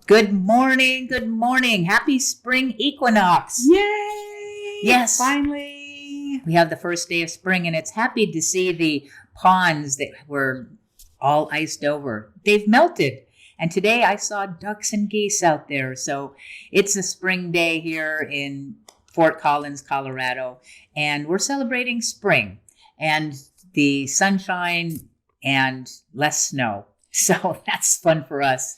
Good morning. Good morning. Happy spring equinox. Yay! Yes. Finally. We have the first day of spring, and it's happy to see the ponds that were all iced over. They've melted. And today I saw ducks and geese out there. So it's a spring day here in Fort Collins, Colorado. And we're celebrating spring and the sunshine and less snow. So that's fun for us.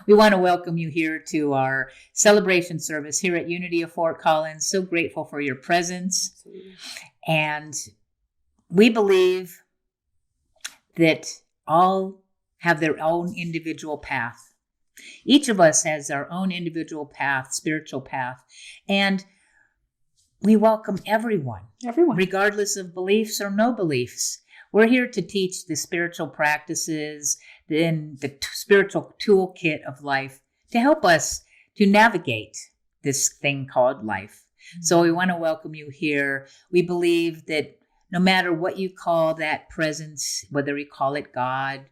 We want to welcome you here to our celebration service here at Unity of Fort Collins. So grateful for your presence. Absolutely. And we believe that all have their own individual path. Each of us has our own individual path, spiritual path. And we welcome everyone, regardless of beliefs or no beliefs. We're here to teach the spiritual practices, then the spiritual toolkit of life to help us to navigate this thing called life. Mm-hmm. So we want to welcome you here. We believe that no matter what you call that presence, whether you call it God,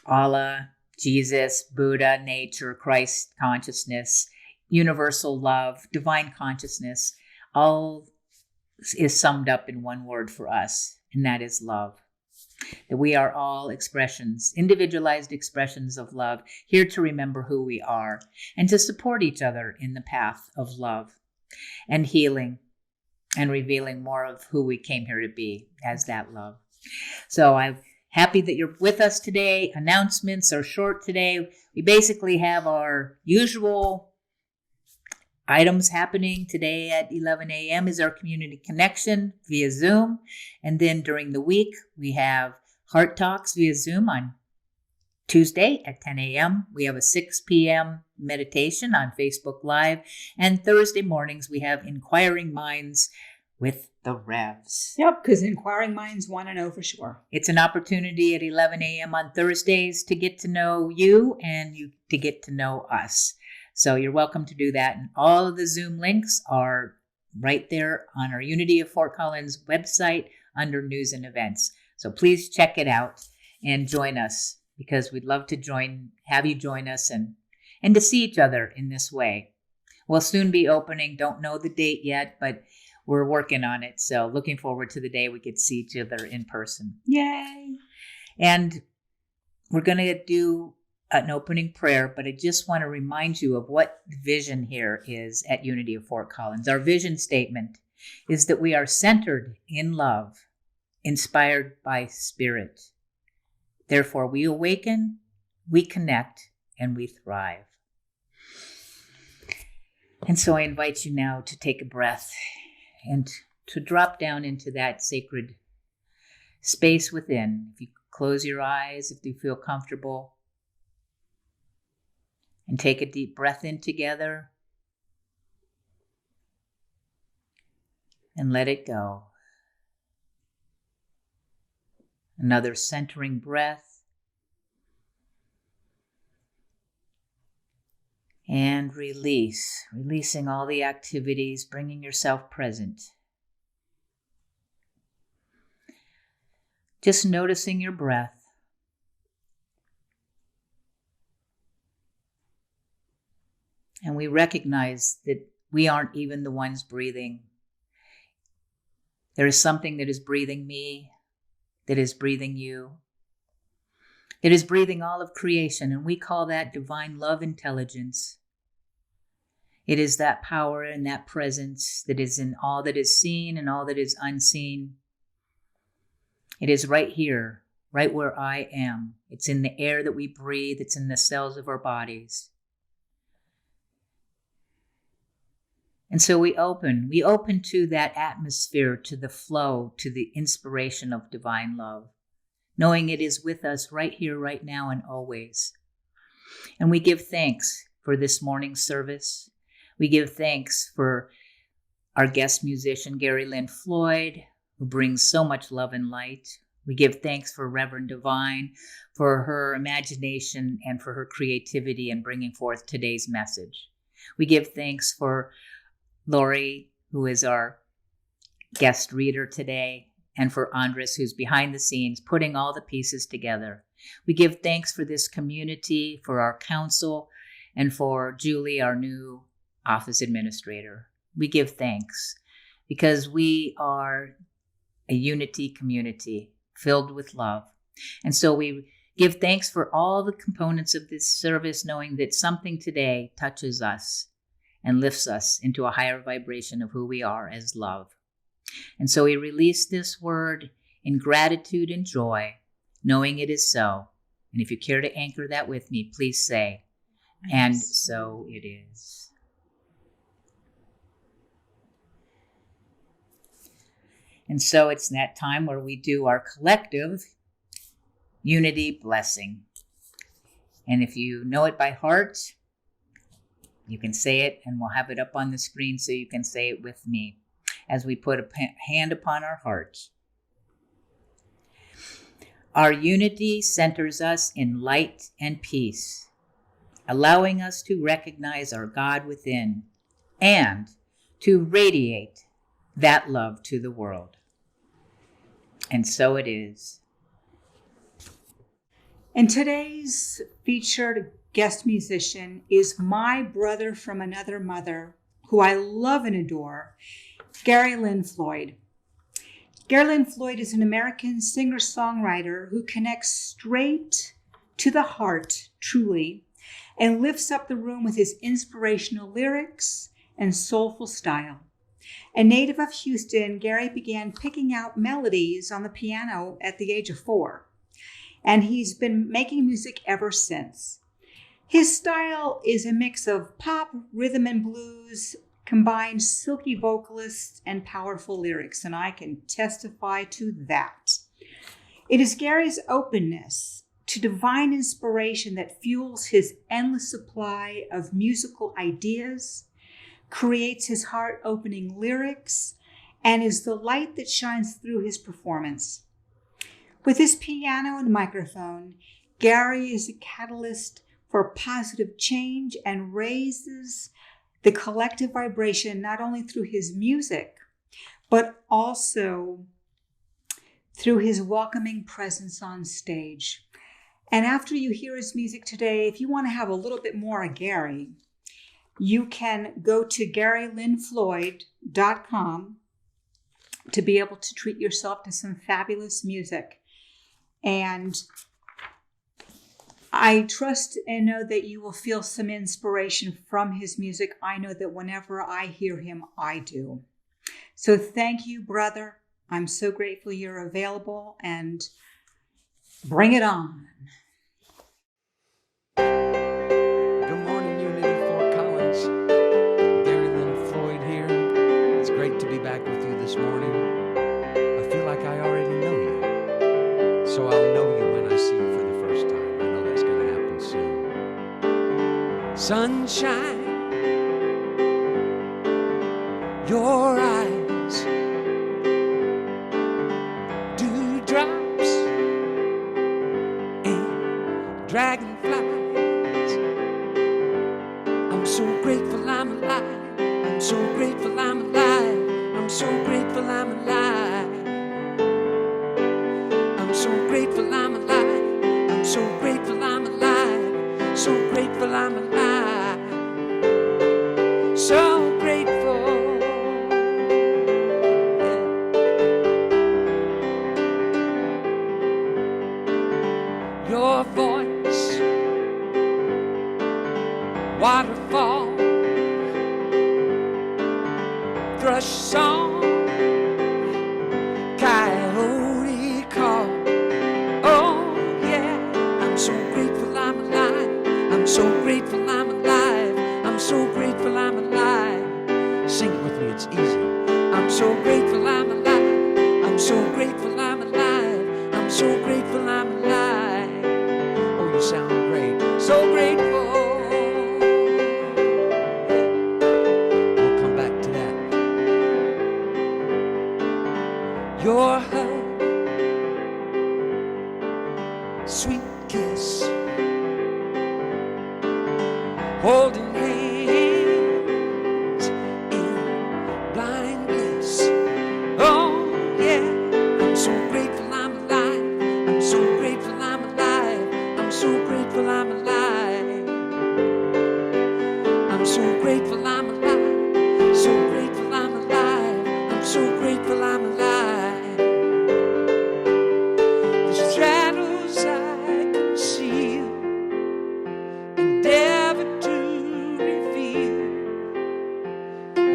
Allah, Jesus, Buddha, nature, Christ consciousness, universal love, divine consciousness, all is summed up in one word for us, and that is love. That we are all expressions, individualized expressions of love, here to remember who we are and to support each other in the path of love and healing and revealing more of who we came here to be as that love. So I'm happy that you're with us today. Announcements are short today. We basically have our usual items happening today at 11 a.m. is our community connection via Zoom. And then during the week, we have Heart Talks via Zoom on Tuesday at 10 a.m. We have a 6 p.m. meditation on Facebook Live. And Thursday mornings, we have Inquiring Minds with the Revs. Yep, because Inquiring Minds want to know for sure. It's an opportunity at 11 a.m. on Thursdays to get to know you and you to get to know us. So you're welcome to do that. And all of the Zoom links are right there on our Unity of Fort Collins website under News and Events. So please check it out and join us because we'd love to have you join us and to see each other in this way. We'll soon be opening. Don't know the date yet, but we're working on it. So looking forward to the day we get to see each other in person. Yay! And we're going to do an opening prayer, but I just want to remind you of what the vision here is at Unity of Fort Collins. Our vision statement is that we are centered in love, inspired by spirit. Therefore, we awaken, we connect, and we thrive. And so I invite you now to take a breath and to drop down into that sacred space within. If you close your eyes, if you feel comfortable, and take a deep breath in together and let it go. Another centering breath and releasing all the activities, bringing yourself present. Just noticing your breath. And we recognize that we aren't even the ones breathing. There is something that is breathing me, that is breathing you, that is breathing all of creation, and we call that divine love intelligence. It is that power and that presence that is in all that is seen and all that is unseen. It is right here, right where I am. It's in the air that we breathe. It's in the cells of our bodies. And so we open to that atmosphere, to the flow, to the inspiration of divine love, knowing it is with us right here, right now, and always. And we give thanks for this morning's service. We give thanks for our guest musician, Lynn Floyd, who brings so much love and light. We give thanks for Reverend Davine, for her imagination and for her creativity in bringing forth today's message. We give thanks for Lori, who is our guest reader today, and for Andres, who's behind the scenes, putting all the pieces together. We give thanks for this community, for our council, and for Julie, our new office administrator. We give thanks because we are a unity community filled with love. And so we give thanks for all the components of this service, knowing that something today touches us and lifts us into a higher vibration of who we are as love. And so we release this word in gratitude and joy, knowing it is so. And if you care to anchor that with me, please say, and so it is. And so it's that time where we do our collective unity blessing. And if you know it by heart, you can say it, and we'll have it up on the screen so you can say it with me as we put a hand upon our hearts. Our unity centers us in light and peace, allowing us to recognize our God within and to radiate that love to the world. And so it is. And today's featured guest musician is my brother from another mother, who I love and adore, Lynn Floyd. Lynn Floyd is an American singer-songwriter who connects straight to the heart, truly, and lifts up the room with his inspirational lyrics and soulful style. A native of Houston, Gary began picking out melodies on the piano at the age of 4, and he's been making music ever since. His style is a mix of pop, rhythm, and blues, combined silky vocalists and powerful lyrics, and I can testify to that. It is Gary's openness to divine inspiration that fuels his endless supply of musical ideas, creates his heart-opening lyrics, and is the light that shines through his performance. With his piano and microphone, Gary is a catalyst for positive change and raises the collective vibration not only through his music, but also through his welcoming presence on stage. And after you hear his music today, if you want to have a little bit more of Gary, you can go to GaryLynnFloyd.com to be able to treat yourself to some fabulous music. And I trust and know that you will feel some inspiration from his music. I know that whenever I hear him, I do. So thank you, brother. I'm so grateful you're available, and bring it on. Good morning, Unity Fort Collins. Gary Lynn Floyd here. It's great to be back with you this morning. I feel like I already know you, so I'll know you when I see you for the first time. I know that's going to happen soon. Sunshine, your eyes, dewdrops, and dragonflies. I'm so grateful I'm alive. I'm so grateful I'm alive. I'm so grateful I'm alive. I'm so grateful I'm alive. I'm so grateful I'm alive. So grateful I'm alive. So grateful. Yeah. Your voice, waterfall, thrush song, coyote call. Oh yeah, I'm so grateful I'm alive. I'm so grateful I'm alive. I'm so grateful I'm alive. Sing it with me, it's easy. I'm so grateful I'm alive. I'm so grateful I'm alive. I'm so grateful I'm alive. Oh, you sound great. So grateful. We'll come back to that. Your hug, sweet kiss, holding hands in blind bliss. Oh yeah, I'm so grateful I'm alive. I'm so grateful I'm alive. I'm so grateful I'm alive.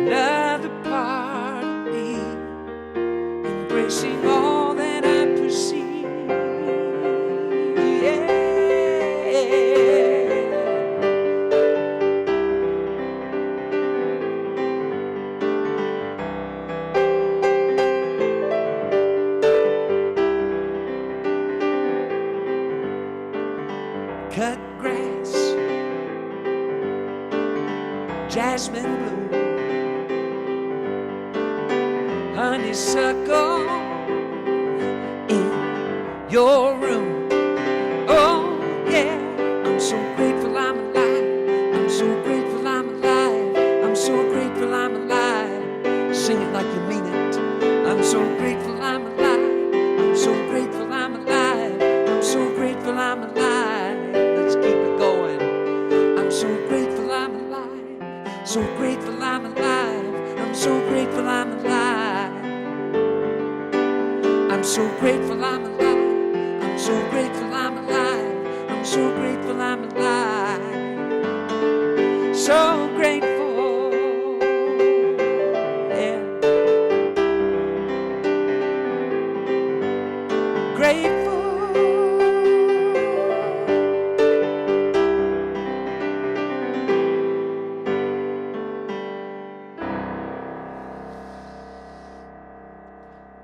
another part of me, embracing all that I perceive. Yeah. Cut grass, jasmine bloom, honeysuckle in your room. Oh yeah, I'm so grateful I'm alive. I'm so grateful I'm alive. I'm so grateful I'm alive. Sing it like you mean it. I'm so grateful I'm alive. I'm so grateful I'm alive. I'm so grateful I'm alive. Let's keep it going. I'm so grateful I'm alive. So grateful I'm alive. I'm so grateful I'm alive. I'm so grateful I'm alive. I'm so grateful I'm alive. I'm so grateful I'm alive. So grateful. Yeah. Grateful.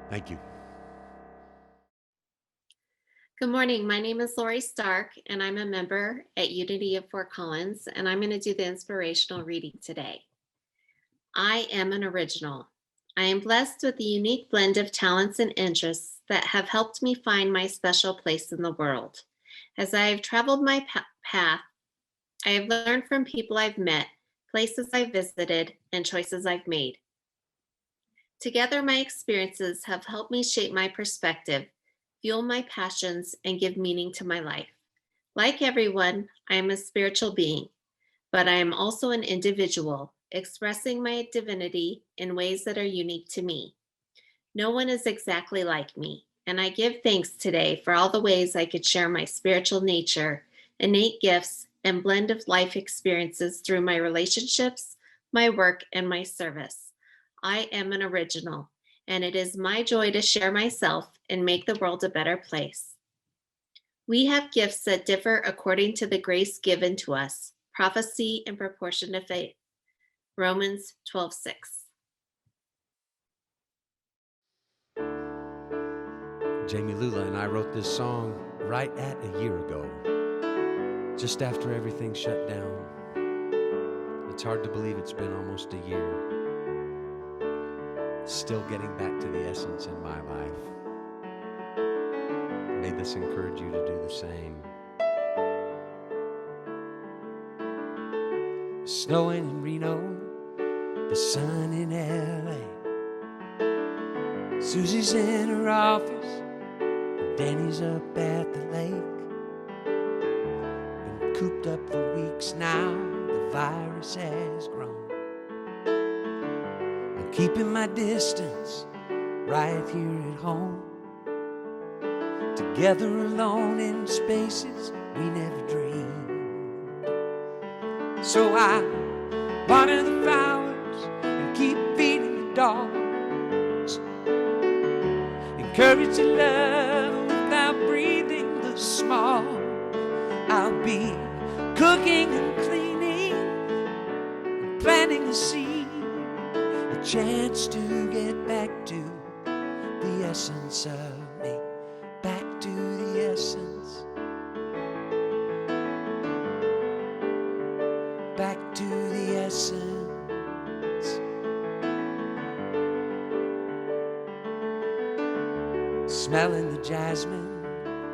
Thank you. Good morning. My name is Lori Stark, and I'm a member at Unity of Fort Collins, and I'm going to do the inspirational reading today. I am an original. I am blessed with a unique blend of talents and interests that have helped me find my special place in the world. As I have traveled my path, I have learned from people I've met, places I've visited, and choices I've made. Together, my experiences have helped me shape my perspective, fuel my passions, and give meaning to my life. Like everyone, I am a spiritual being, but I am also an individual, expressing my divinity in ways that are unique to me. No one is exactly like me, and I give thanks today for all the ways I could share my spiritual nature, innate gifts, and blend of life experiences through my relationships, my work, and my service. I am an original, and it is my joy to share myself and make the world a better place. We have gifts that differ according to the grace given to us, prophecy in proportion to faith. Romans 12:6. Jamie Lula and I wrote this song right at a year ago, just after everything shut down. It's hard to believe it's been almost a year. Still getting back to the essence in my life. May this encourage you to do the same. Snowing in Reno, the sun in LA. Susie's in her office, Danny's up at the lake. Been cooped up for weeks now, the virus has grown. I'm keeping my distance right here at home. Together alone in spaces we never dreamed. So I water the flowers and keep feeding the dogs. Encourage the love without breathing the smog. I'll be cooking and cleaning and planting a seed, a chance to get back to the essence of me, back to the essence, back to the essence. Smelling the jasmine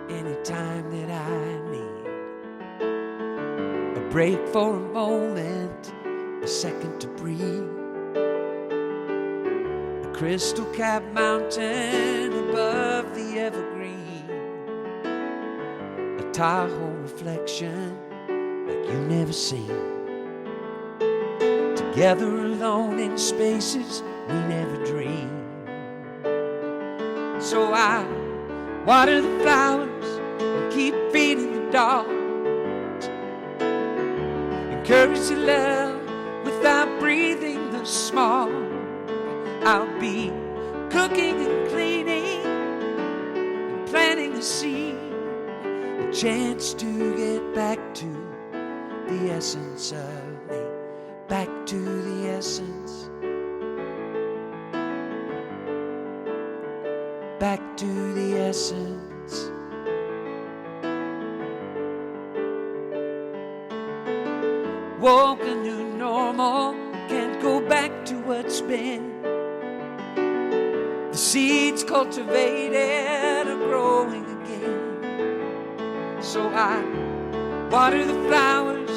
anytime that I need a break for a moment, a second to breathe. A crystal cap mountain above the evergreen, a Tahoe reflection like you've never seen. Together alone in spaces we never dreamed. So I water the flowers and keep feeding the dogs. Encourage the love without breathing the smog. I'll be cooking and cleaning and planting a seed, a chance to get back to the essence of me, back to the essence, back to the essence. Woke a new normal, can't go back to what's been. The seeds cultivated are growing again. So I water the flowers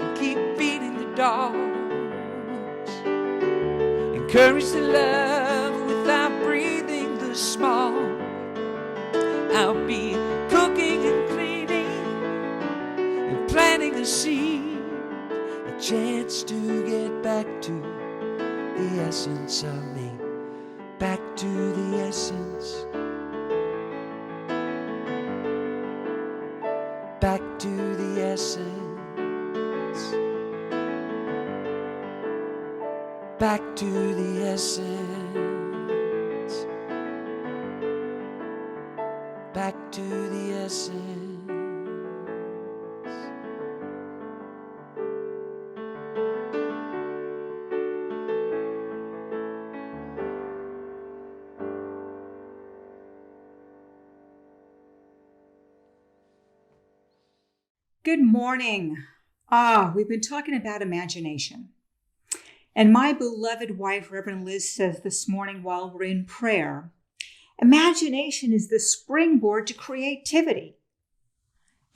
and keep feeding the dogs. Encourage the love without breathing the smog. I'll be cooking and cleaning and planting a seed, a chance to get back to the essence of me, back to the essence, back to the essence, back to the essence, back to the essence. Good morning. We've been talking about imagination. And my beloved wife, Reverend Liz, says this morning while we're in prayer, imagination is the springboard to creativity.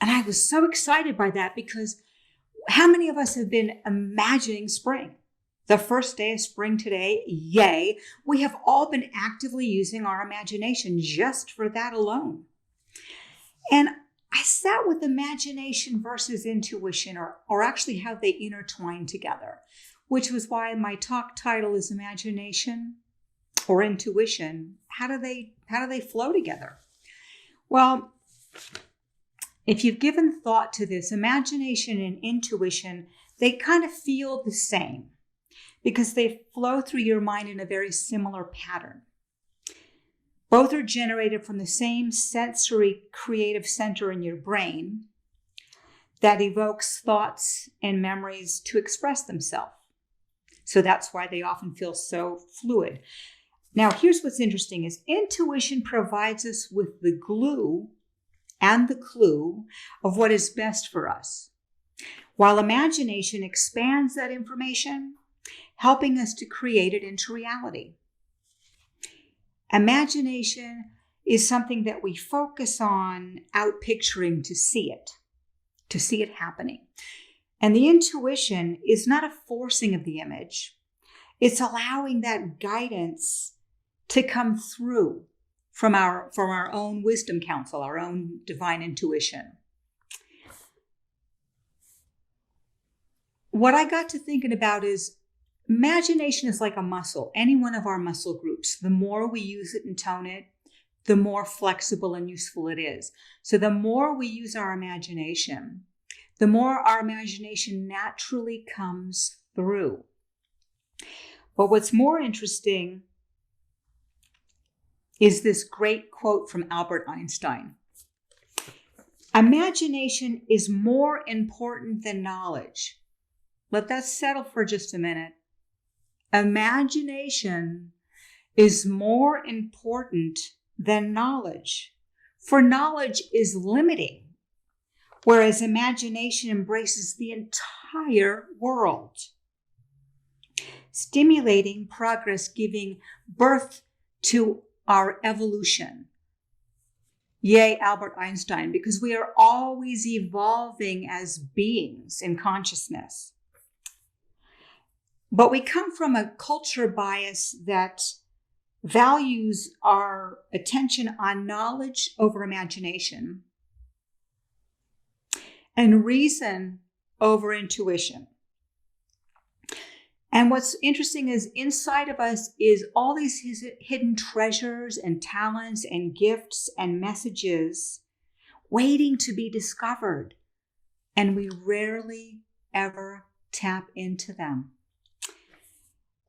And I was so excited by that because how many of us have been imagining spring? The first day of spring today, yay. We have all been actively using our imagination just for that alone. And I sat with imagination versus intuition, or actually how they intertwine together, which was why my talk title is Imagination or Intuition. How do they flow together? Well, if you've given thought to this, imagination and intuition, they kind of feel the same because they flow through your mind in a very similar pattern. Both are generated from the same sensory creative center in your brain that evokes thoughts and memories to express themselves. So that's why they often feel so fluid. Now, here's what's interesting is intuition provides us with the glue and the clue of what is best for us, while imagination expands that information, helping us to create it into reality. Imagination is something that we focus on out picturing to see it happening. And the intuition is not a forcing of the image. It's allowing that guidance to come through from our own wisdom counsel, our own divine intuition. What I got to thinking about is imagination is like a muscle, any one of our muscle groups. The more we use it and tone it, the more flexible and useful it is. So the more we use our imagination, the more our imagination naturally comes through. But what's more interesting is this great quote from Albert Einstein. Imagination is more important than knowledge. Let that settle for just a minute. Imagination is more important than knowledge, for knowledge is limiting, whereas imagination embraces the entire world, stimulating progress, giving birth to our evolution. Yay, Albert Einstein, because we are always evolving as beings in consciousness. But we come from a culture bias that values our attention on knowledge over imagination and reason over intuition. And what's interesting is inside of us is all these hidden treasures and talents and gifts and messages waiting to be discovered. And we rarely ever tap into them.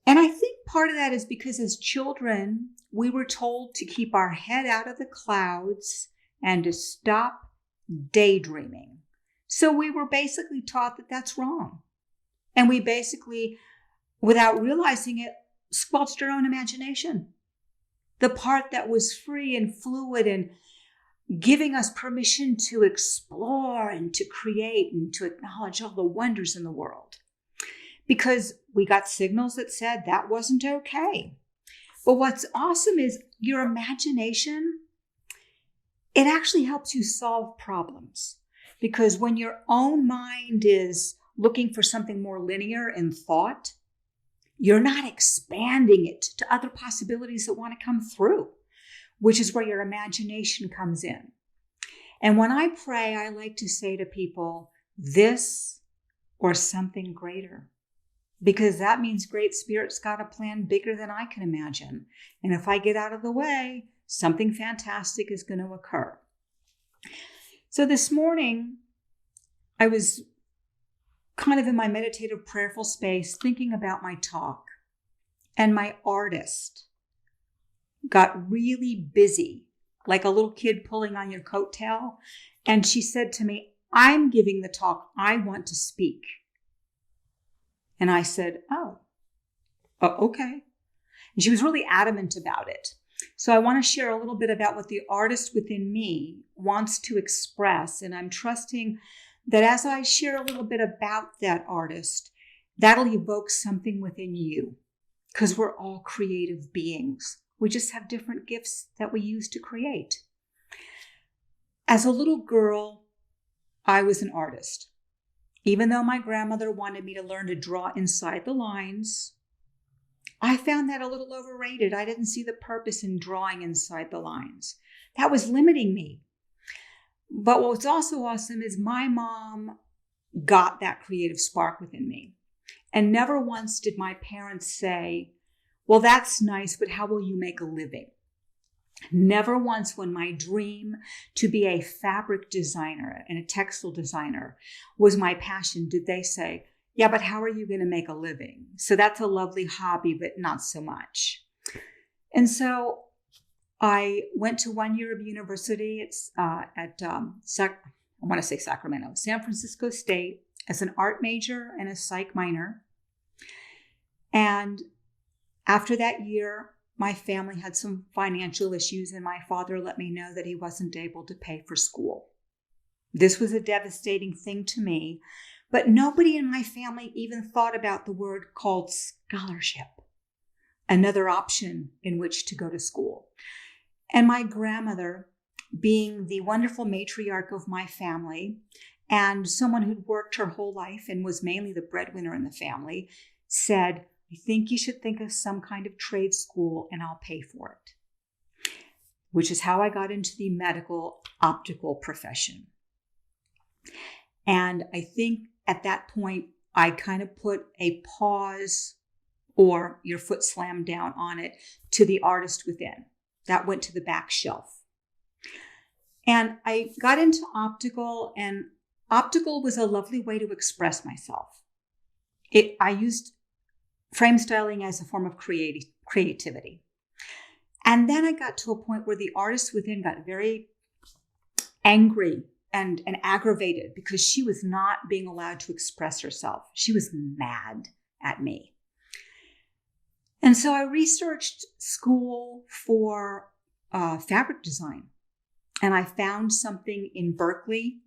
And I think part of that is because as children, we were told to keep our head out of the clouds and to stop daydreaming. So we were basically taught that that's wrong. And we basically, without realizing it, squelched our own imagination. The part that was free and fluid and giving us permission to explore and to create and to acknowledge all the wonders in the world. Because we got signals that said that wasn't okay. But what's awesome is your imagination, it actually helps you solve problems. Because when your own mind is looking for something more linear in thought, you're not expanding it to other possibilities that want to come through, which is where your imagination comes in. And when I pray, I like to say to people, this or something greater. Because that means Great Spirit's got a plan bigger than I can imagine. And if I get out of the way, something fantastic is going to occur. So this morning, I was kind of in my meditative, prayerful space, thinking about my talk. And my artist got really busy, like a little kid pulling on your coattail. And she said to me, I'm giving the talk. I want to speak. And I said, oh, okay. And she was really adamant about it. So I want to share a little bit about what the artist within me wants to express. And I'm trusting that as I share a little bit about that artist, that'll evoke something within you, because we're all creative beings. We just have different gifts that we use to create. As a little girl, I was an artist. Even though my grandmother wanted me to learn to draw inside the lines, I found that a little overrated. I didn't see the purpose in drawing inside the lines. That was limiting me. But what's also awesome is my mom got that creative spark within me. And never once did my parents say, well, that's nice, but how will you make a living? Never once when my dream to be a fabric designer and a textile designer was my passion, did they say, yeah, but how are you going to make a living? So that's a lovely hobby, but not so much. And so I went to 1 year of university. It's Sacramento, San Francisco State, as an art major and a psych minor. And after that year, my family had some financial issues, and my father let me know that he wasn't able to pay for school. This was a devastating thing to me, but nobody in my family even thought about the word called scholarship, another option in which to go to school. And my grandmother, being the wonderful matriarch of my family and someone who'd worked her whole life and was mainly the breadwinner in the family, said, I think you should think of some kind of trade school and I'll pay for it, which is how I got into the medical optical profession. And I think at that point, I kind of put a pause or your foot slammed down on it to the artist within. That went to the back shelf. And I got into optical, and optical was a lovely way to express myself. I used frame styling as a form of creativity. And then I got to a point where the artist within got very angry and aggravated because she was not being allowed to express herself. She was mad at me. And so I researched school for fabric design. And I found something in Berkeley,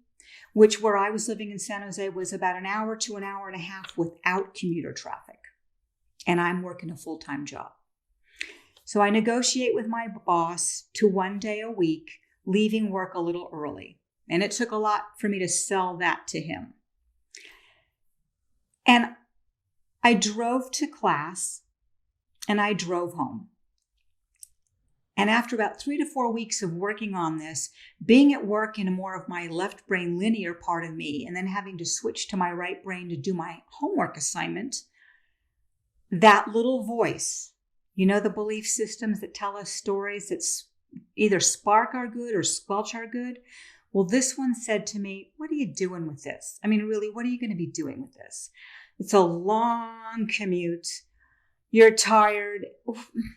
which where I was living in San Jose was about an hour to an hour and a half without commuter traffic. And I'm working a full-time job. So I negotiate with my boss to 1 day a week, leaving work a little early. And it took a lot for me to sell that to him. And I drove to class and I drove home. And after about 3 to 4 weeks of working on this, being at work in more of my left brain linear part of me, and then having to switch to my right brain to do my homework assignment, that little voice, you know, the belief systems that tell us stories that either spark our good or squelch our good. Well, this one said to me, what are you doing with this? I mean, really, what are you going to be doing with this? It's a long commute. You're tired.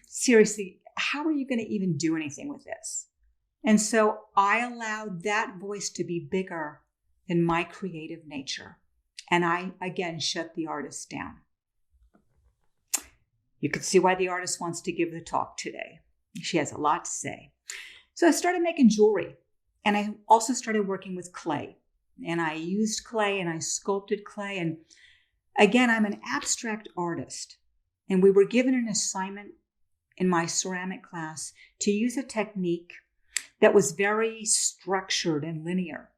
Seriously, how are you going to even do anything with this? And so I allowed that voice to be bigger than my creative nature. And I, again, shut the artist down. You could see why the artist wants to give the talk today. She has a lot to say. So I started making jewelry. And I also started working with clay. And I used clay and I sculpted clay. And again, I'm an abstract artist. And we were given an assignment in my ceramic class to use a technique that was very structured and linear.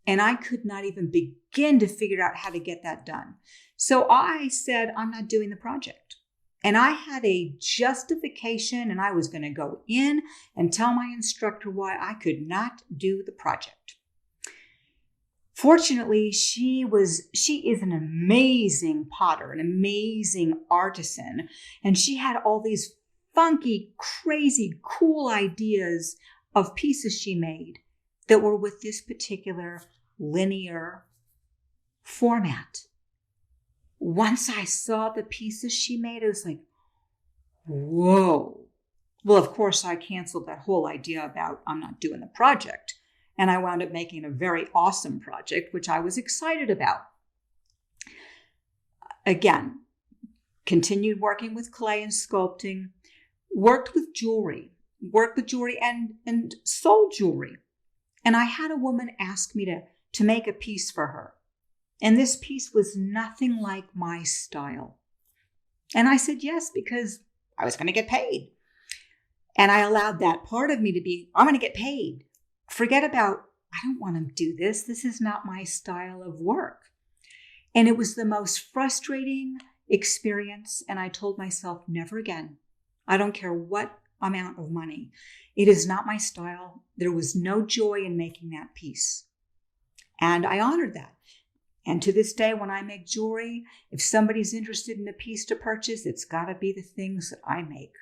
And I could not even begin to figure out how to get that done. So I said, I'm not doing the project. And I had a justification, and I was going to go in and tell my instructor why I could not do the project. Fortunately, she is an amazing potter, an amazing artisan, and she had all these funky, crazy, cool ideas of pieces she made that were with this particular linear format. Once I saw the pieces she made, it was like, whoa. Well, of course, I canceled that whole idea about I'm not doing the project. And I wound up making a very awesome project, which I was excited about. Again, continued working with clay and sculpting, worked with jewelry and sold jewelry. And I had a woman ask me to make a piece for her. And this piece was nothing like my style. And I said yes, because I was going to get paid. And I allowed that part of me to be, I'm going to get paid. Forget about, I don't want to do this. This is not my style of work. And it was the most frustrating experience. And I told myself, never again. I don't care what amount of money. It is not my style. There was no joy in making that piece. And I honored that. And to this day, when I make jewelry, if somebody's interested in a piece to purchase, it's got to be the things that I make.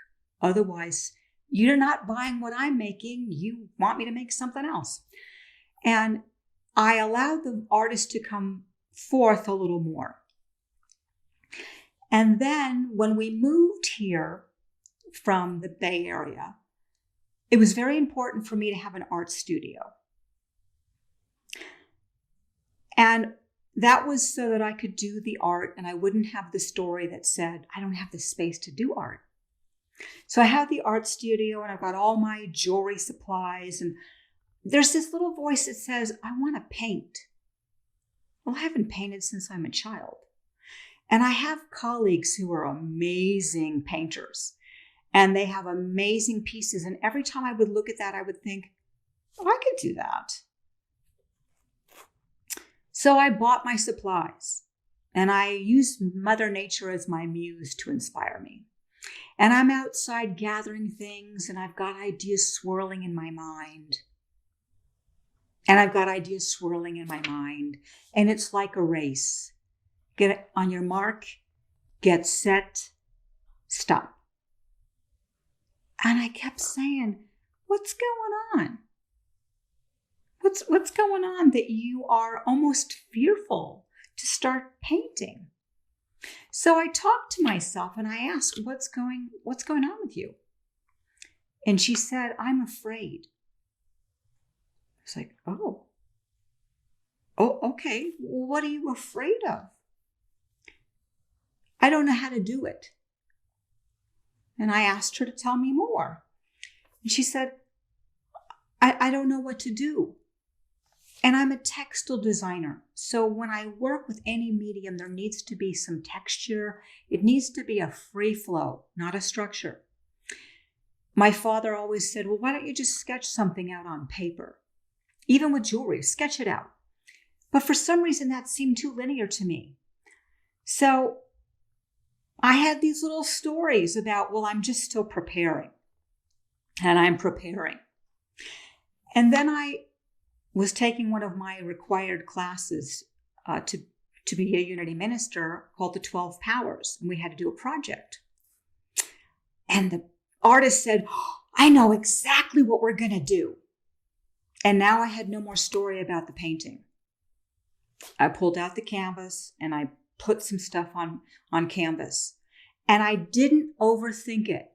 Otherwise, you're not buying what I'm making. You want me to make something else. And I allowed the artist to come forth a little more. And then when we moved here from the Bay Area, it was very important for me to have an art studio. And that was so that I could do the art and I wouldn't have the story that said, I don't have the space to do art. So I have the art studio and I've got all my jewelry supplies. And there's this little voice that says, I want to paint. Well, I haven't painted since I'm a child. And I have colleagues who are amazing painters and they have amazing pieces. And every time I would look at that, I would think, oh, I could do that. So I bought my supplies and I used Mother Nature as my muse to inspire me. And I'm outside gathering things and I've got ideas swirling in my mind. And it's like a race. Get on your mark, get set, stop. And I kept saying, what's going on? What's going on that you are almost fearful to start painting? So I talked to myself and I asked, what's going on with you? And she said, I'm afraid. I was like, oh, okay. Well, what are you afraid of? I don't know how to do it. And I asked her to tell me more. And she said, I don't know what to do. And I'm a textile designer. So when I work with any medium, there needs to be some texture. It needs to be a free flow, not a structure. My father always said, well, why don't you just sketch something out on paper? Even with jewelry, sketch it out. But for some reason, that seemed too linear to me. So I had these little stories about, well, I'm just still preparing. And I'm preparing. And then I was taking one of my required classes to be a Unity minister called the 12 Powers. And we had to do a project. And the artist said, I know exactly what we're going to do. And now I had no more story about the painting. I pulled out the canvas and I put some stuff on canvas. And I didn't overthink it.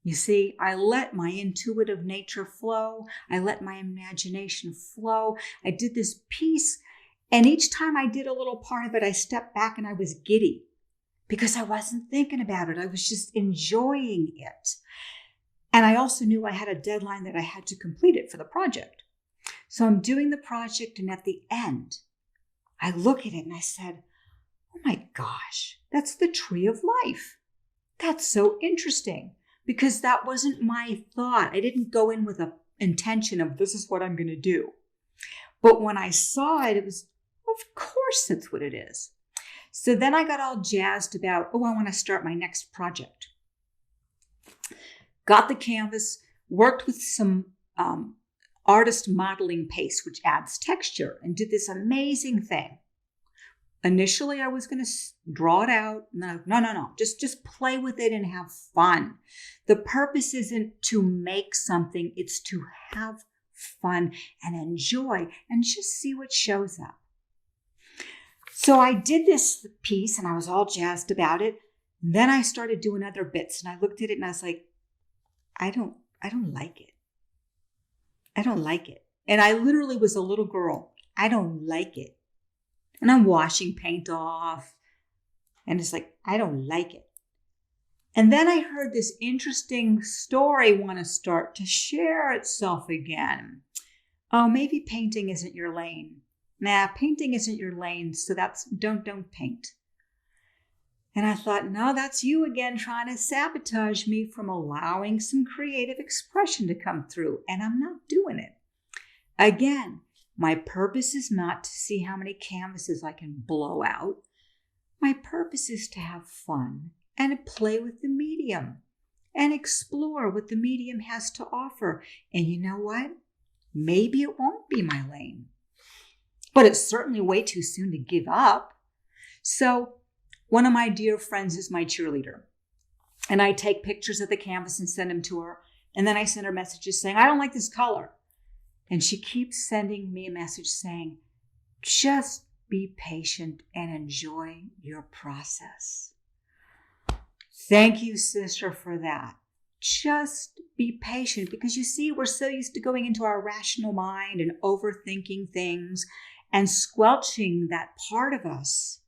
You see, I let my intuitive nature flow. I let my imagination flow. I did this piece. And each time I did a little part of it, I stepped back and I was giddy because I wasn't thinking about it. I was just enjoying it. And I also knew I had a deadline that I had to complete it for the project. So I'm doing the project, and at the end, I look at it and I said, oh my gosh, that's the tree of life. That's so interesting, because that wasn't my thought. I didn't go in with an intention of this is what I'm going to do. But when I saw it, it was, of course, that's what it is. So then I got all jazzed about, I want to start my next project. Got the canvas, worked with some artist modeling paste, which adds texture, and did this amazing thing. Initially, I was going to draw it out. No. Just play with it and have fun. The purpose isn't to make something. It's to have fun and enjoy and just see what shows up. So I did this piece and I was all jazzed about it. Then I started doing other bits and I looked at it and I was like, I don't like it. I don't like it. And I literally was a little girl. I don't like it. And I'm washing paint off. And it's like, I don't like it. And then I heard this interesting story want to start to share itself again. Oh, maybe painting isn't your lane. Nah, painting isn't your lane. So don't paint. And I thought, no, that's you again trying to sabotage me from allowing some creative expression to come through. And I'm not doing it. Again, my purpose is not to see how many canvases I can blow out. My purpose is to have fun and play with the medium and explore what the medium has to offer. And you know what? Maybe it won't be my lane, but it's certainly way too soon to give up. So one of my dear friends is my cheerleader, and I take pictures of the canvas and send them to her. And then I send her messages saying, I don't like this color. And she keeps sending me a message saying, just be patient and enjoy your process. Thank you, sister, for that. Just be patient, because you see, we're so used to going into our rational mind and overthinking things and squelching that part of us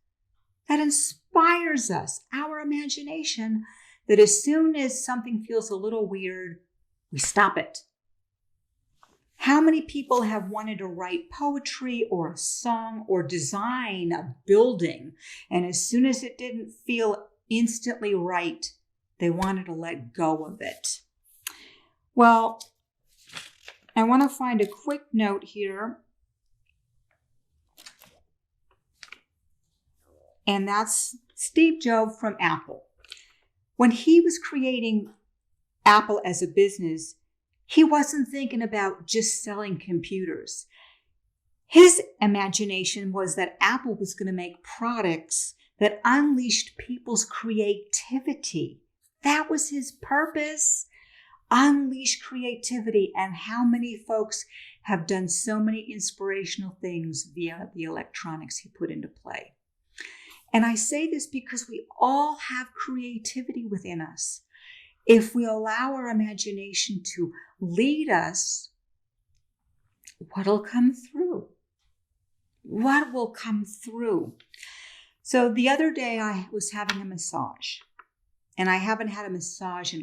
that inspires us, our imagination, that as soon as something feels a little weird, we stop it. How many people have wanted to write poetry or a song or design a building, and as soon as it didn't feel instantly right, they wanted to let go of it? Well, I want to find a quick note here. And that's Steve Jobs from Apple. When he was creating Apple as a business, he wasn't thinking about just selling computers. His imagination was that Apple was going to make products that unleashed people's creativity. That was his purpose. Unleash creativity. And how many folks have done so many inspirational things via the electronics he put into play? And I say this because we all have creativity within us. If we allow our imagination to lead us, what'll come through? What will come through? So the other day I was having a massage, and I haven't had a massage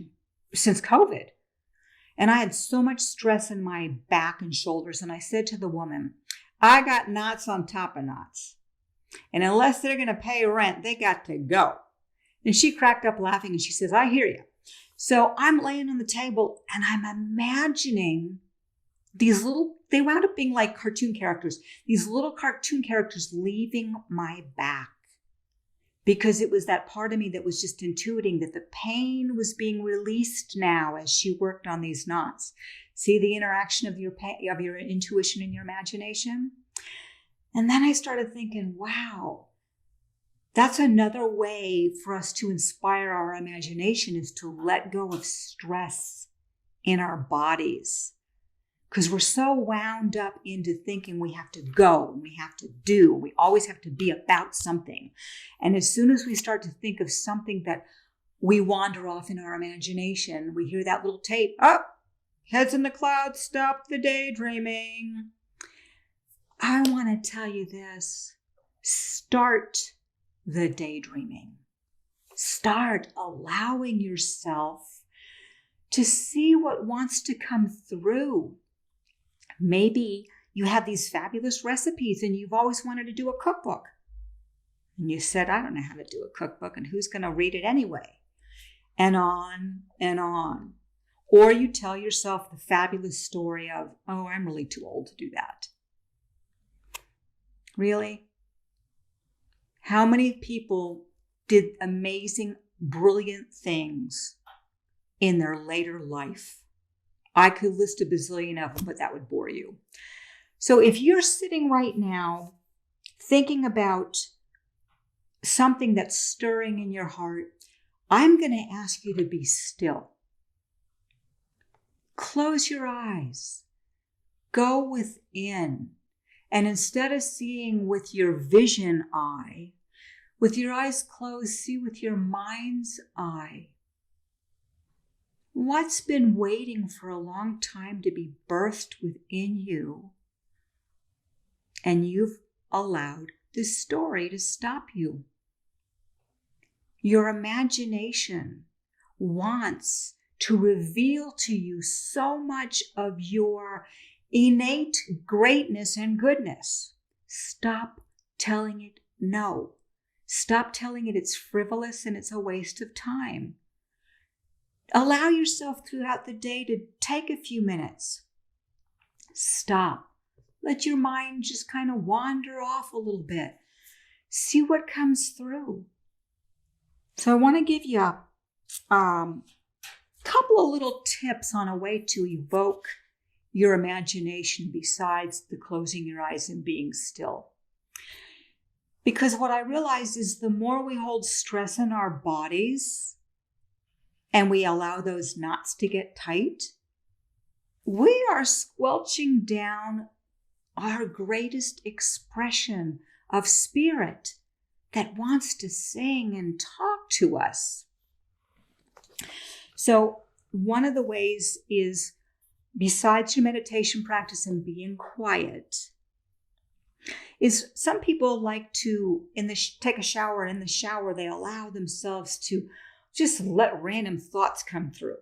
since COVID. And I had so much stress in my back and shoulders. And I said to the woman, I got knots on top of knots. And unless they're going to pay rent, they got to go. And she cracked up laughing and she says, I hear you. So I'm laying on the table and I'm imagining these they wound up being like cartoon characters, these little cartoon characters leaving my back. Because it was that part of me that was just intuiting that the pain was being released now as she worked on these knots. See the interaction of your intuition and your imagination? And then I started thinking, wow, that's another way for us to inspire our imagination, is to let go of stress in our bodies. Because we're so wound up into thinking we have to go, and we have to do, we always have to be about something. And as soon as we start to think of something that we wander off in our imagination. We hear that little tape, up, heads in the clouds, stop the daydreaming. I want to tell you this. Start the daydreaming. Start allowing yourself to see what wants to come through. Maybe you have these fabulous recipes and you've always wanted to do a cookbook. And you said, I don't know how to do a cookbook, and who's going to read it anyway? And on and on. Or you tell yourself the fabulous story of, oh, I'm really too old to do that. Really? How many people did amazing, brilliant things in their later life? I could list a bazillion of them, but that would bore you. So if you're sitting right now thinking about something that's stirring in your heart, I'm going to ask you to be still. Close your eyes. Go within. And instead of seeing with your vision eye, with your eyes closed, see with your mind's eye. What's been waiting for a long time to be birthed within you, and you've allowed this story to stop you? Your imagination wants to reveal to you so much of your innate greatness and goodness. Stop telling it no. Stop telling it it's frivolous and it's a waste of time. Allow yourself throughout the day to take a few minutes. Stop. Let your mind just kind of wander off a little bit. See what comes through. So I want to give you a couple of little tips on a way to evoke your imagination besides the closing your eyes and being still. Because what I realize is the more we hold stress in our bodies and we allow those knots to get tight, we are squelching down our greatest expression of spirit that wants to sing and talk to us. So one of the ways is, besides your meditation practice and being quiet, is some people like to take a shower, and in the shower they allow themselves to just let random thoughts come through.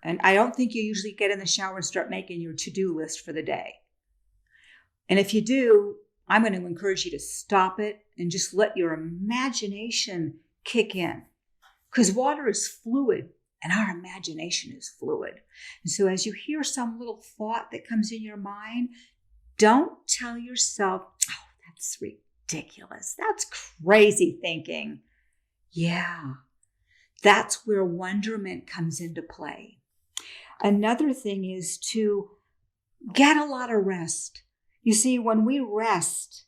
And I don't think you usually get in the shower and start making your to-do list for the day. And if you do, I'm going to encourage you to stop it and just let your imagination kick in. Because water is fluid and our imagination is fluid. And so as you hear some little thought that comes in your mind, don't tell yourself, oh, that's ridiculous. That's crazy thinking. Yeah, that's where wonderment comes into play. Another thing is to get a lot of rest. You see, when we rest,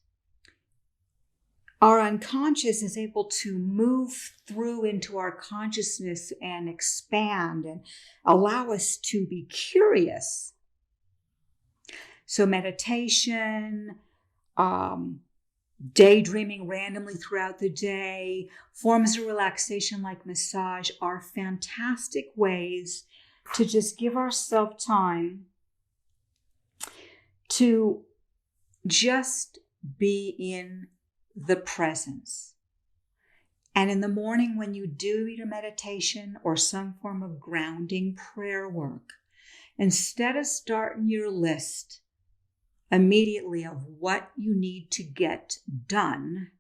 our unconscious is able to move through into our consciousness and expand and allow us to be curious. So meditation, daydreaming randomly throughout the day, forms of relaxation like massage are fantastic ways to just give ourselves time to just be in the presence. And in the morning when you do your meditation or some form of grounding prayer work, instead of starting your list immediately of what you need to get done,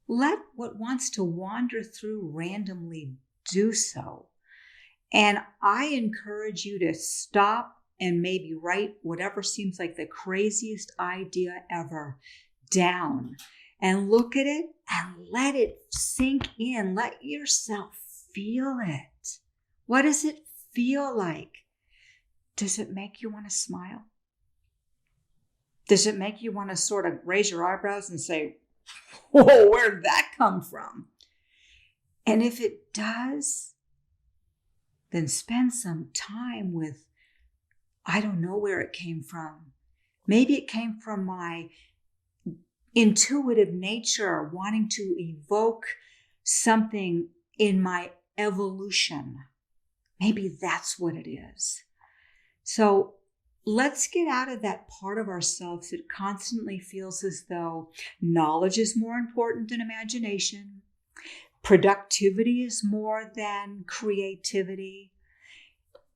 let what wants to wander through randomly do so. And I encourage you to stop and maybe write whatever seems like the craziest idea ever down and look at it and let it sink in. Let yourself feel it. What does it feel like? Does it make you want to smile? Does it make you want to sort of raise your eyebrows and say, whoa, where'd that come from? And if it does, then spend some time with, I don't know where it came from. Maybe it came from my intuitive nature wanting to evoke something in my evolution. Maybe that's what it is. So let's get out of that part of ourselves that constantly feels as though knowledge is more important than imagination. Productivity is more than creativity.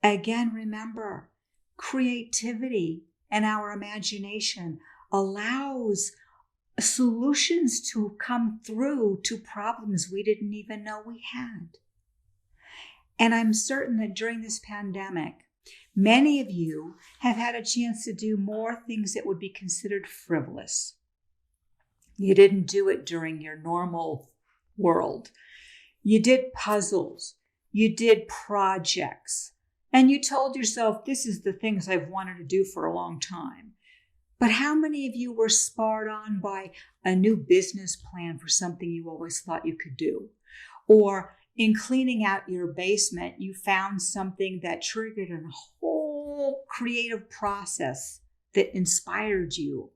Again, remember, creativity and our imagination allows solutions to come through to problems we didn't even know we had. And I'm certain that during this pandemic, many of you have had a chance to do more things that would be considered frivolous. You didn't do it during your normal world. You did puzzles. You did projects. And you told yourself, this is the things I've wanted to do for a long time. But how many of you were spurred on by a new business plan for something you always thought you could do? Or in cleaning out your basement, you found something that triggered a whole creative process that inspired you.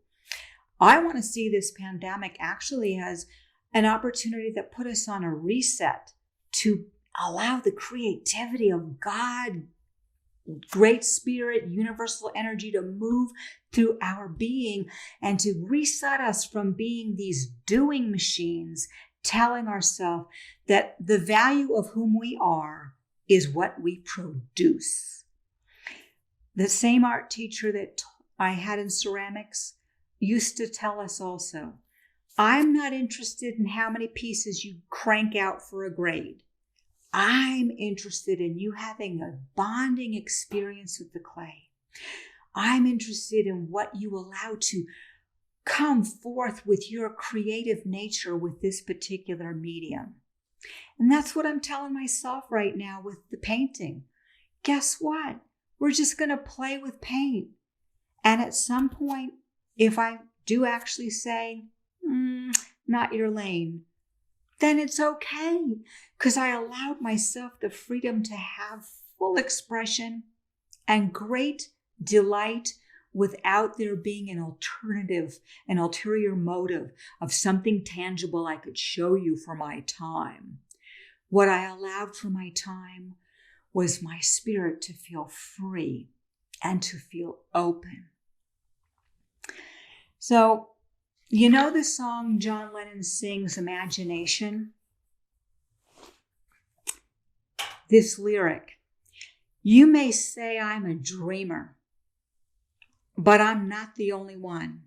I want to see this pandemic actually as an opportunity that put us on a reset to allow the creativity of God, great spirit, universal energy to move through our being and to reset us from being these doing machines, telling ourselves that the value of whom we are is what we produce. The same art teacher that I had in ceramics used to tell us also, I'm not interested in how many pieces you crank out for a grade. I'm interested in you having a bonding experience with the clay. I'm interested in what you allow to come forth with your creative nature with this particular medium. And that's what I'm telling myself right now with the painting. Guess what? We're just going to play with paint. And at some point, if I do actually say, not your lane, then it's okay, because I allowed myself the freedom to have full expression and great delight without there being an alternative, an ulterior motive of something tangible I could show you for my time. What I allowed for my time was my spirit to feel free and to feel open. So, you know the song John Lennon sings, Imagination? This lyric, you may say I'm a dreamer, but I'm not the only one.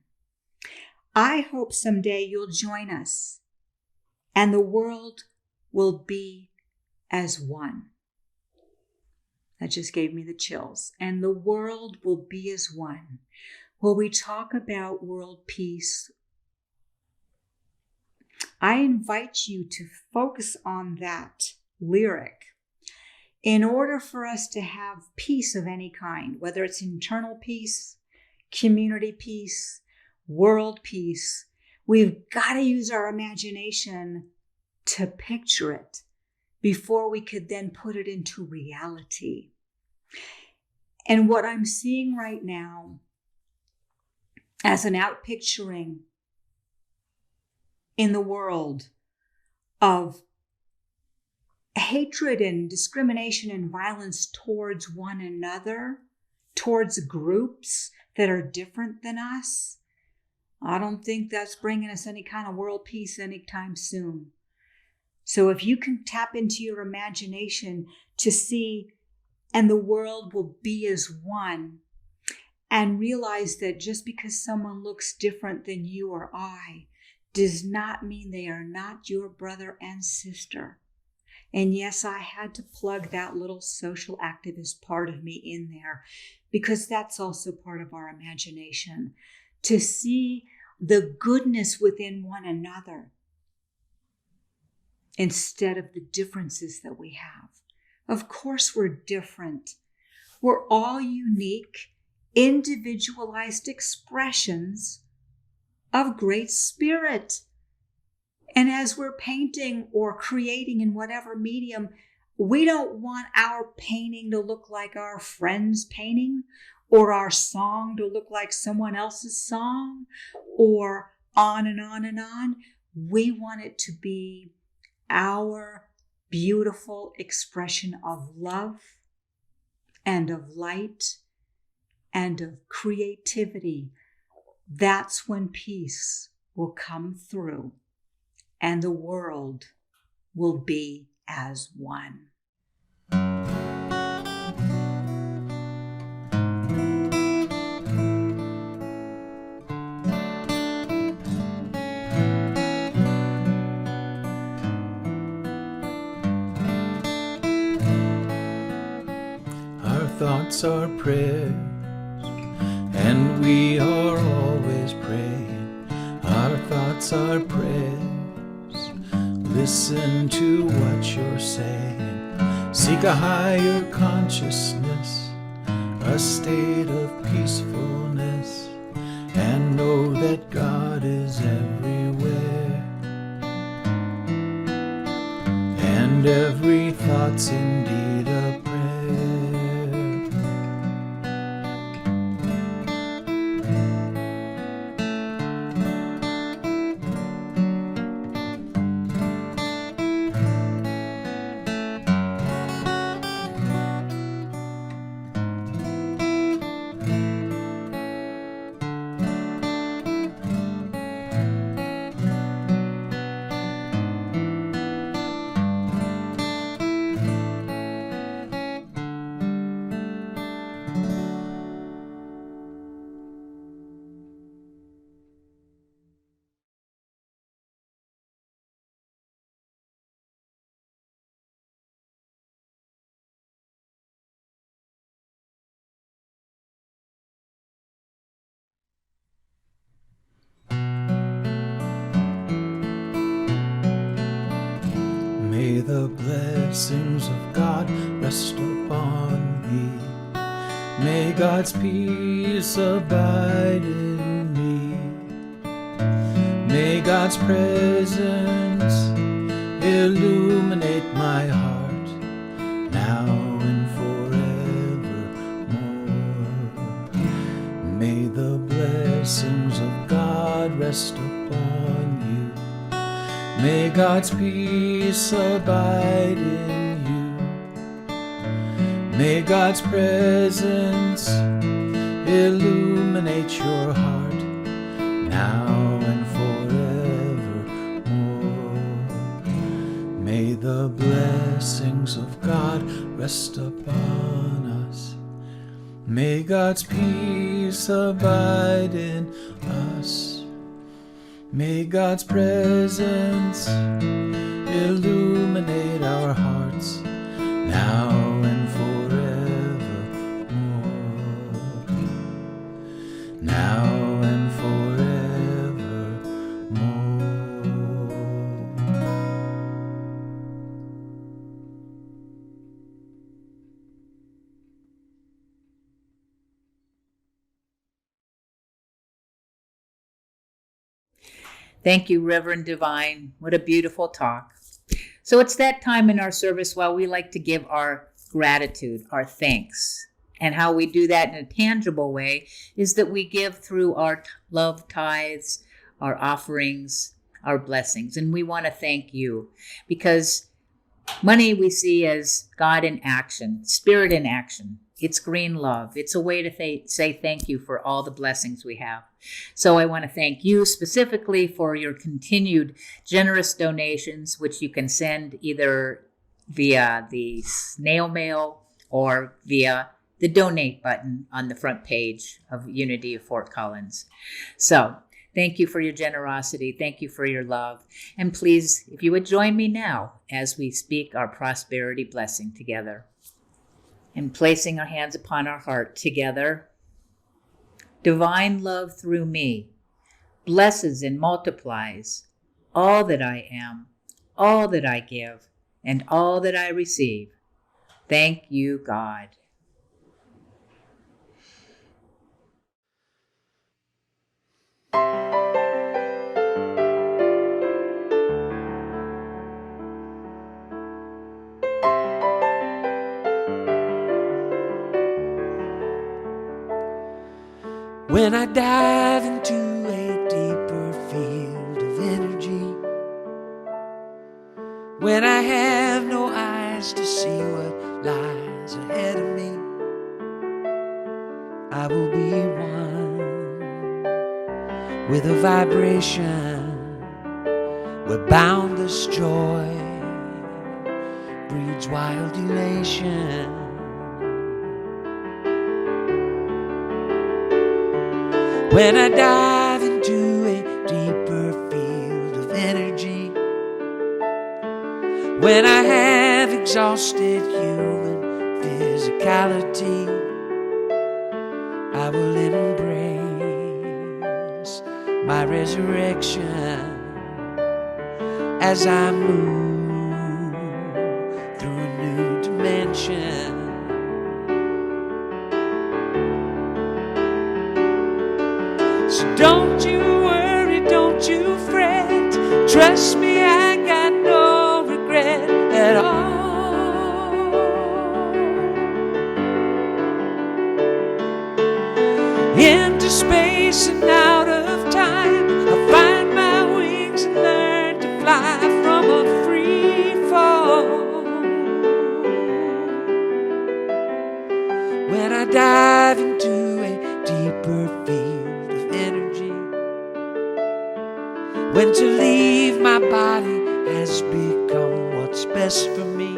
I hope someday you'll join us and the world will be as one. That just gave me the chills. And the world will be as one. When we talk about world peace, I invite you to focus on that lyric. In order for us to have peace of any kind, whether it's internal peace, community peace, world peace, we've got to use our imagination to picture it before we could then put it into reality. And what I'm seeing right now as an outpicturing in the world of hatred and discrimination and violence towards one another, towards groups that are different than us, I don't think that's bringing us any kind of world peace anytime soon. So if you can tap into your imagination to see, and the world will be as one, and realize that just because someone looks different than you or I does not mean they are not your brother and sister. And yes, I had to plug that little social activist part of me in there, because that's also part of our imagination, to see the goodness within one another instead of the differences that we have. Of course, we're different. We're all unique, individualized expressions of great spirit. And as we're painting or creating in whatever medium, we don't want our painting to look like our friend's painting, or our song to look like someone else's song, or on and on and on. We want it to be our beautiful expression of love and of light and of creativity, that's when peace will come through and the world will be as one. Our thoughts are prayers, and we are always praying. Our thoughts are prayers. Listen to what you're saying. Seek a higher consciousness, a state of peacefulness, and know that God is everywhere. And every thought's indeed a prayer. May the blessings of God rest upon me. May God's peace abide in me. May God's presence illuminate my heart now and forevermore. May the blessings of God rest upon you. May God's peace abide in you. May God's presence illuminate your heart now and forevermore. May the blessings of God rest upon us. May God's peace abide in us. May God's presence illuminate our hearts now and forevermore. Now and forevermore. Thank you, Reverend Davine. What a beautiful talk. So it's that time in our service while we like to give our gratitude, our thanks. And how we do that in a tangible way is that we give through our love tithes, our offerings, our blessings. And we want to thank you because money we see as God in action, spirit in action. It's green love. It's a way to say thank you for all the blessings we have. So I want to thank you specifically for your continued generous donations, which you can send either via the snail mail or via the donate button on the front page of Unity of Fort Collins. So thank you for your generosity. Thank you for your love. And please, if you would join me now as we speak our prosperity blessing together. And placing our hands upon our heart together. Divine love through me blesses and multiplies all that I am, all that I give, and all that I receive. Thank you, God. When I dive into a deeper field of energy, when I have no eyes to see what lies ahead of me. I will be one with a vibration where boundless joy breeds wild elation. When I dive into a deeper field of energy, when I have exhausted human physicality, I will embrace my resurrection as I move through a new dimension. So don't you worry, don't you fret. Trust me, I got no regret at all. Into space and out of time, I find my wings and learn to fly from a free fall. When I dive into a deeper field of energy, when to leave my body has become what's best for me,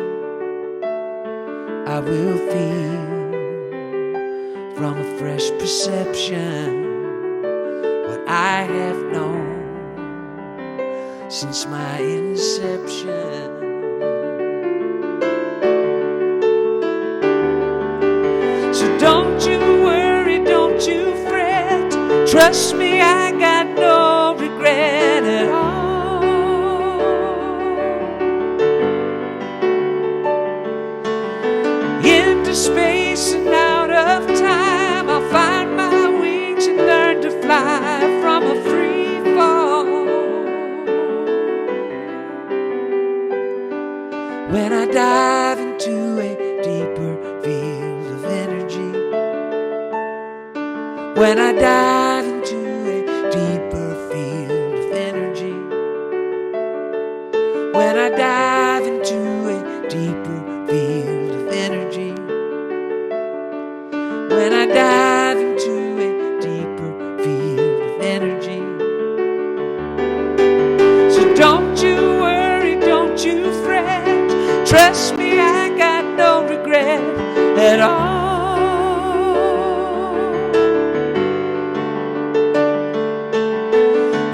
I will feel from a fresh perception what I have known since my inception. So don't you worry, don't you fret. Trust me, I got no regret at all. Into space and out of time, I'll find my wings and learn to fly from a free fall. When I dive into a deeper field of energy, when I dive into a deeper field of energy, when I dive into a deeper field of energy, when I dive into a deeper field of energy. So don't you worry, don't you fret. Trust me, I got no regret at all.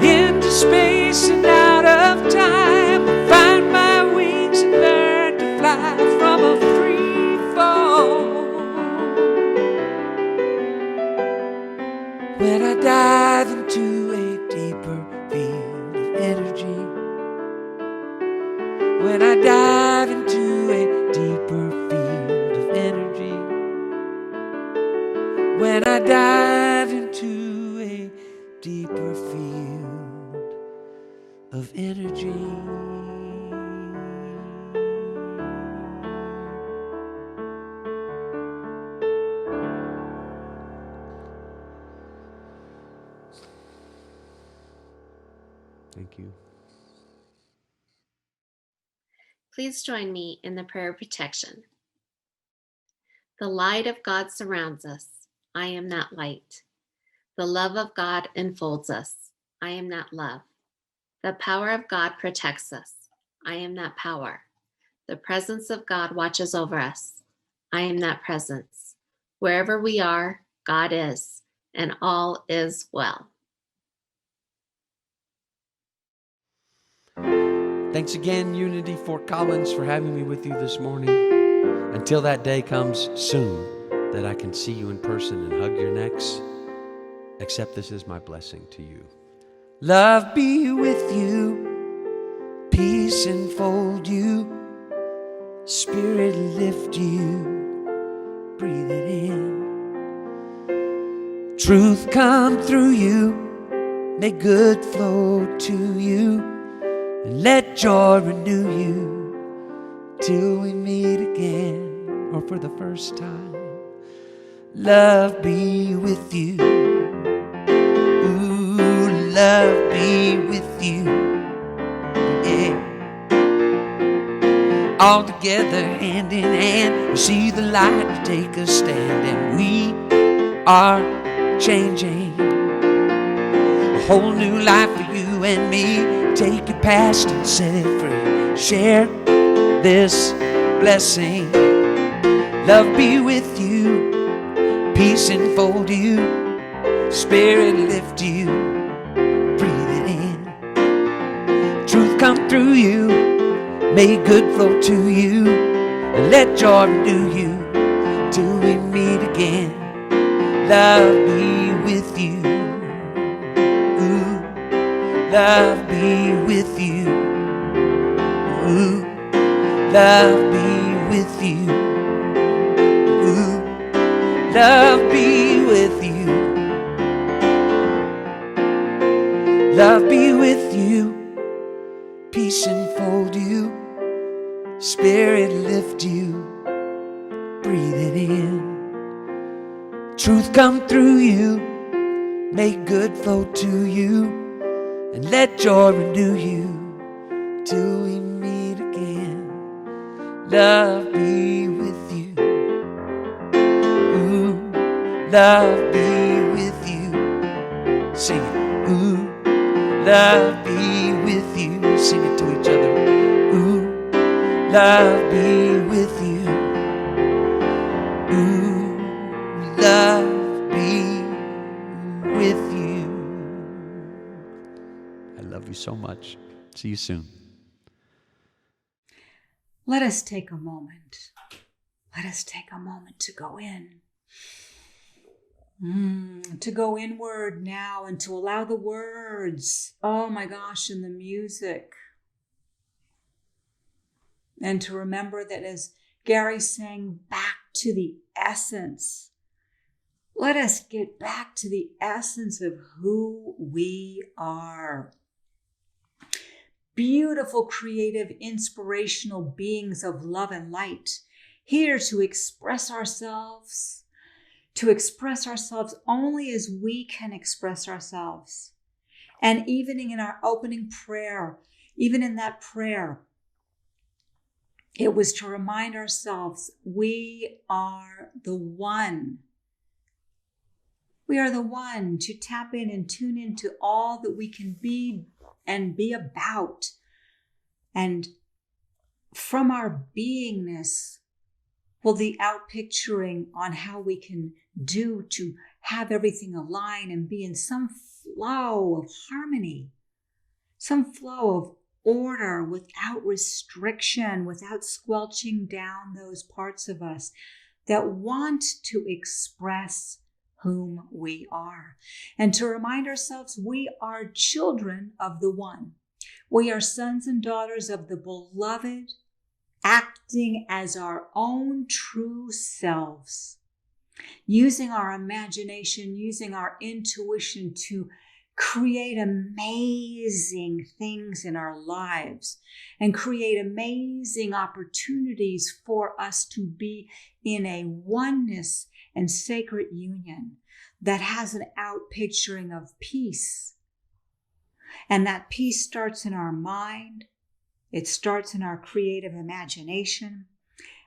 Into space and out of time, I find my wings and learn to fly from a free fall. When I dive into a deeper field of energy, when I dive into a deeper field of energy, when I dive into a deeper field of energy. Thank you. Please join me in the prayer of protection. The light of God surrounds us. I am that light. The love of God enfolds us. I am that love. The power of God protects us. I am that power. The presence of God watches over us. I am that presence. Wherever we are, God is, and all is well. Thanks again, Unity Fort Collins, for having me with you this morning. Until that day comes soon that I can see you in person and hug your necks, accept this as my blessing to you. Love be with you, peace enfold you, spirit lift you, breathe it in. Truth come through you, may good flow to you, and let joy renew you till we meet again, or for the first time. Love be with you. Ooh, love be with you. Yeah. all together hand in hand. We see the light take a stand, and we are changing. A whole new life for you and me. Take your past and set it free. Share this blessing. Love be with you, peace enfold you, Spirit lift you, breathe it in. Truth come through you, may good flow to you, and let joy renew you till we meet again. Love be with you. Ooh, love be with you. Ooh, love be with you. Ooh, love be with you. Love be with you. Peace enfold you. Spirit lift you. Breathe it in. Truth come through you. Make good flow to you. And let joy renew you till we meet again. Love be with you. Ooh, love be with you. Sing it. Ooh, love be with you. Sing it to each other. Ooh, love be with you. Ooh, love be with you. I love you so much. See you soon. Let us take a moment. Let us take a moment to go in. To go inward now and to allow the words, oh my gosh, and the music. And to remember that as Gary sang, back to the essence. Let us get back to the essence of who we are. Beautiful, creative, inspirational beings of love and light, here to express ourselves only as we can express ourselves. And even in our opening prayer, even in that prayer, it was to remind ourselves we are the one. We are the one to tap in and tune into all that we can be and be about. And from our beingness, well, the outpicturing on how we can do to have everything align and be in some flow of harmony, some flow of order without restriction, without squelching down those parts of us that want to express whom we are. And to remind ourselves we are children of the one. We are sons and daughters of the beloved, acting as our own true selves, using our imagination, using our intuition to create amazing things in our lives and create amazing opportunities for us to be in a oneness and sacred union that has an outpicturing of peace. And that peace starts in our mind. It starts in our creative imagination.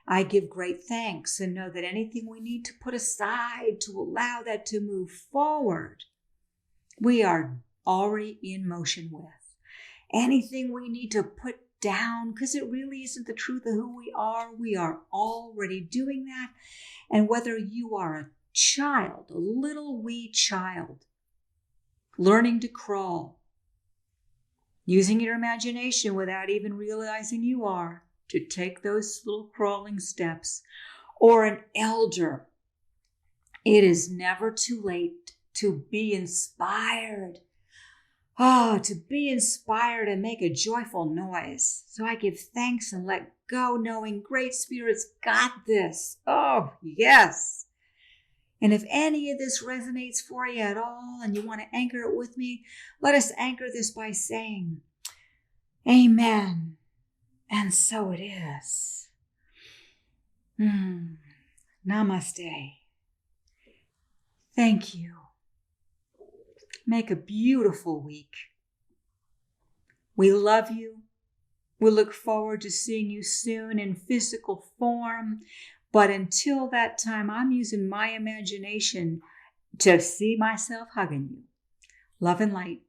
I give great thanks and know that anything we need to put aside to allow that to move forward, we are already in motion with. Anything we need to put down, because it really isn't the truth of who we are already doing that. And whether you are a child, a little wee child, learning to crawl, using your imagination without even realizing you are, to take those little crawling steps, or an elder, it is never too late to be inspired. To be inspired and make a joyful noise. So I give thanks and let go, knowing great spirits got this. Oh, yes. And if any of this resonates for you at all and you want to anchor it with me, let us anchor this by saying, Amen. And so it is. Namaste. Thank you. Make a beautiful week. We love you. We look forward to seeing you soon in physical form. But until that time, I'm using my imagination to see myself hugging you. Love and light.